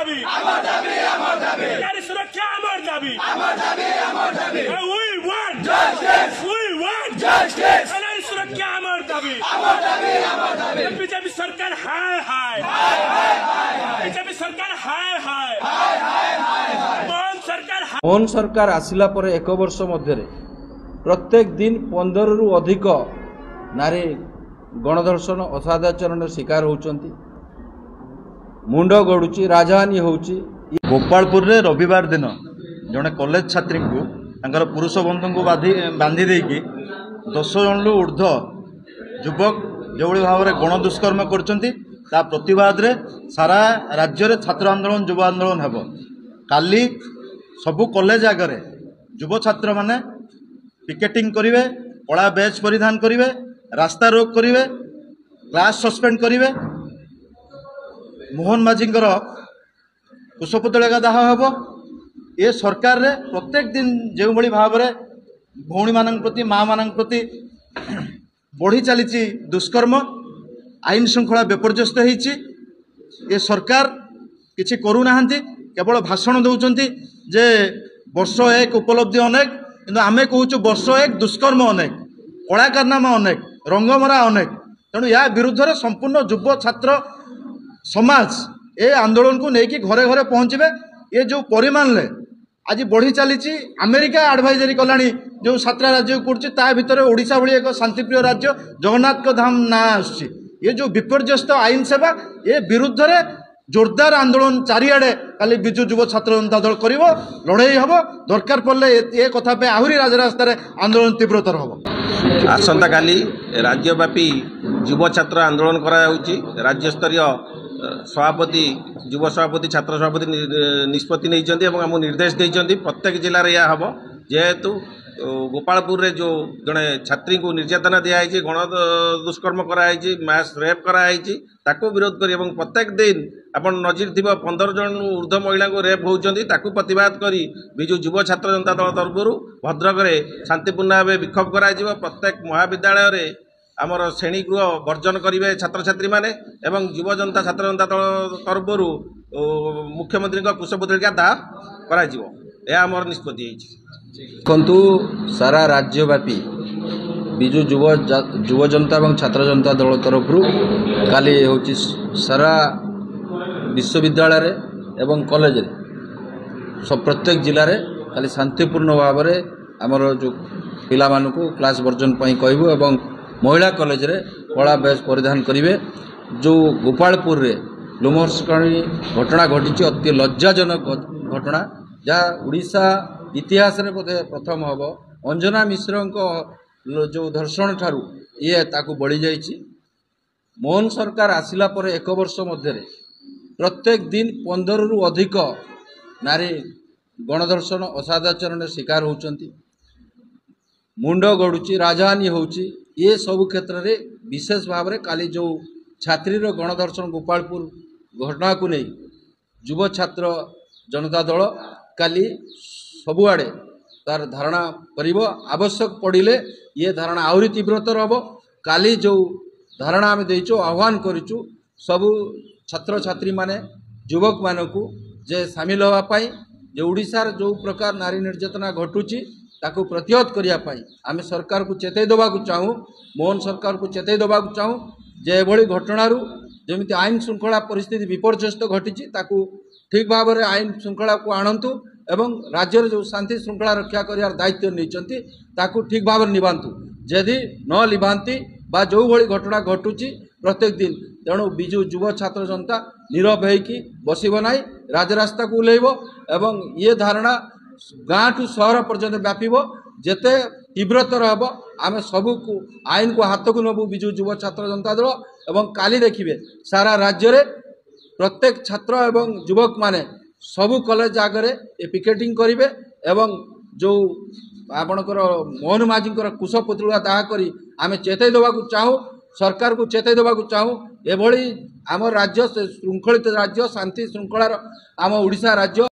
দাবি নারী সুরক্ষা আমার দাবি we want justice নারী সুরক্ষা আমার দাবি বিজেপি সরকার হায় হায় বিজেপি সরকার হায় হায় मोहन सरकार आसिला परे एक वर्ष मध्य प्रत्येक दिन 15 रु अधिक नारी गणधर्षण असादाचरण शिकार होउचंती मुंड गड़ुची राजहानी होउची। गोपालपुर रे रविवार दिन जड़े कॉलेज छात्री को तांकर पुरुष बंधु को बांधी देकी 10 जन रु ऊर्ध युवक जो भाव में गण दुष्कर्म करछंती ता प्रतिवाद रे सारा राज्य रे छात्र आंदोलन युवा आंदोलन हेबो। काली सबु कॉलेज आगे युव छात्र माने पिकेटिंग करिवे, कला बैच परिधान करिवे, रास्ता रोक करिवे, क्लास सस्पेंड करिवे, मोहन माझींकर कुशपुतळा दाह हेबो। ये सरकार रे प्रत्येक दिन जो भली भाव में भौणी मानक प्रति माँ मानक प्रति बढ़ी चली दुष्कर्म आईन श्रृंखला विपर्यस्त होईची। ये सरकार किछि करू नाहंती, केवल भाषण दौरान जे वर्ष एक उपलब्धि अनेक किंतु आमे कहूँ वर्ष एक दुष्कर्म अनेक, कलाकारनामा अनेक, रंगमरा अनेक। तेणु या विरुद्ध रे संपूर्ण युव छात्र समाज ए आंदोलन को लेकिन घरे घरे पहुँचे। ये जो परिमाण ले आज बढ़ी चली अमेरिका एडवाइजरी कलानी जो 7 राज्य पड़ुची ता भितर ओडिशा भली एक शांतिप्रिय राज्य जगन्नाथ धाम ना आसुची। ये जो विपर्यस्त आईन सेवा ये विरुद्ध रे जोरदार आंदोलन चारिआडे काली विजु युव छात्र जनता दल कर लड़ाई हम दरकार पड़े ये कथा पे आहरी राजरास्ता आंदोलन तीव्रतर हम। आसंता काली राज्यव्यापी युव छात्र आंदोलन करा राज्य स्तरीय सभापति युव सभापति छात्र सभापति निष्पत्ति नहीं आम निर्देश देते प्रत्येक जिले में यह हम जेहेतु गोपालपुर रे जो जड़े छात्री को निर्यातना दिखाई गण दुष्कर्म कराई मास रेप कराई ताको विरोध करी प्रत्येक दिन अपन नजर थी 15 जन ऊर्ध महिला को रेप होती प्रतिवाद करी विजु युव छात्र जनता दल तरफ भद्रक में शांतिपूर्ण भाव विक्षोभ करा प्रत्येक महाविद्यालय आमर श्रेणी गृह वर्जन करेंगे छात्र छात्री माने एवं युव जनता छात्र जनता दल तरफ मुख्यमंत्री कुशपुतळिका दाह करा आमर निष्पत्ति किंतु सारा राज्यव्यापी विजु युव जनता और छात्र जनता दल तरफ काली हूँ सारा विश्वविद्यालय एवं कॉलेज सब प्रत्येक जिले में खाली शांतिपूर्ण भाव में आमर जो पिला मानू क्लास वर्जन कहबू एवं महिला कॉलेज रे कला बेस परिधान करेंगे। जो गोपालपुर रे लुमर्सकणी घटना घटी अति लज्जाजनक घटना जहाँ उड़ीसा इतिहास रे बोधे प्रथम हम। अंजना मिश्र जो धर्षण ठारू ये ताकू बढ़ी जाइए। मोहन सरकार आसिला परे एक वर्ष मध्य प्रत्येक दिन 15 रु अधिक नारी गणधर्षण असादाचरण शिकार होउचंती मुंड गड़ुची राजहानी होउची। ये सब क्षेत्र में विशेष भाव में काली जो छात्री गणधर्षण गोपालपुर घटना को नहीं युव छात्र जनता दल काली सबुआड़े तार धारणा करिबो। आवश्यक पड़िले ये धारणा आहरी तीव्रतर हम। काली जो धारणा आम देचु आह्वान करूँ सबू छात्र छात्री माने युवक मानकू जे सामिल होगापाई जो उड़ीसार जो प्रकार नारी निर्यातना घटुची ताकू प्रतिहत करने आम सरकार को चेतई देवा चाहूँ। मोहन सरकार को चेतई देवा चाहूँ जे एभली घटनारू जमी आईन श्रृंखला परिस्थिति विपर्यस्त घटी ताकू ठीक भाव में आईन श्रृंखला को आणतु एवं राज्य जो शांति श्रृंखला रक्षा कर दायित्व नहीं ताकू ठीक भाव में निभातु। जदि न लिभांती बा जो भली घटना घटुची प्रत्येक दिन तेणु विजु युव छात्र जनता नीरव होइकी बसिब नाई राजरास्ता को ओह्लैब एवं ये धारणा गाँ ठू सहर पर्यंत व्यापीब जेते तीव्रतर हम। आम सबू आईन को हाथ को नबू विजु युव छात्र जनता दल एवं काली देखिए सारा राज्य रे प्रत्येक छात्र एवं युवक माने सबू कॉलेज आगे ये पिकेटिंग करेंगे एवं जो आपणकर मोहन माझी कुशपुतळा दाह करी आम चेतई देवा चाहूँ सरकार को चेतई देवा चाहूँ एभली आम राज्य श्रृंखलित राज्य शांति श्रृंखलार आम ओडिशा राज्य।